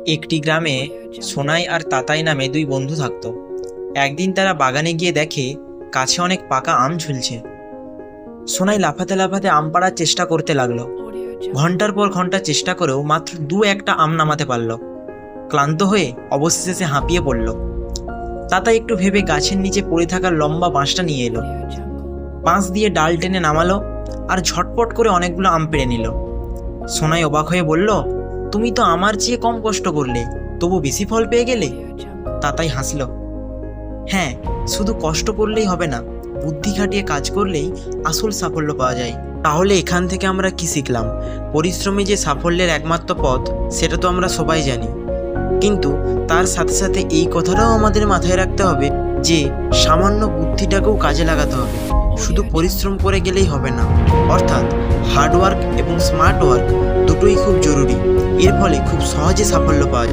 একটি গ্রামে সোনাই আর তাতাই নামে দুই বন্ধু থাকতো। একদিন তারা বাগানে গিয়ে দেখে কাছে অনেক পাকা আম ঝুলছে। সোনাই লাফাতে লাফাতে আম পাড়ার চেষ্টা করতে লাগলো। ঘন্টার পর ঘন্টা চেষ্টা করেও মাত্র দু একটা আম নামাতে পারল। ক্লান্ত হয়ে অবশেষে সে হাঁপিয়ে পড়ল। তাতাই একটু ভেবে গাছের নিচে পড়ে থাকা লম্বা বাঁশটা নিয়ে এলো। বাঁশ দিয়ে ডাল টেনে নামালো আর ঝটপট করে অনেকগুলো আম পেড়ে নিল। সোনাই অবাক হয়ে বলল, তুমি তো আমার চেয়ে কম কষ্ট করলে, তবু বেশি ফল পেয়ে গেলে। তাতাই হাসল, হ্যাঁ, শুধু কষ্ট করলেই হবে না, বুদ্ধি খাটিয়ে কাজ করলেই আসল সাফল্য পাওয়া যায়। তাহলে এখান থেকে আমরা কি শিখলাম? পরিশ্রমী যে সাফল্যের একমাত্র পথ সেটা তো আমরা সবাই জানি, কিন্তু তার সাথে সাথে এই কথাটাও আমাদের মাথায় রাখতে হবে যে সামান্য বুদ্ধিটাকেও কাজে লাগাতে হবে। শুধু পরিশ্রম করে গেলেই হবে না, অর্থাৎ হার্ডওয়ার্ক এবং স্মার্ট ওয়ার্ক দুটোই খুব জরুরি। এর ফলে খুব সহজে সাফল্য পাওয়া যায়।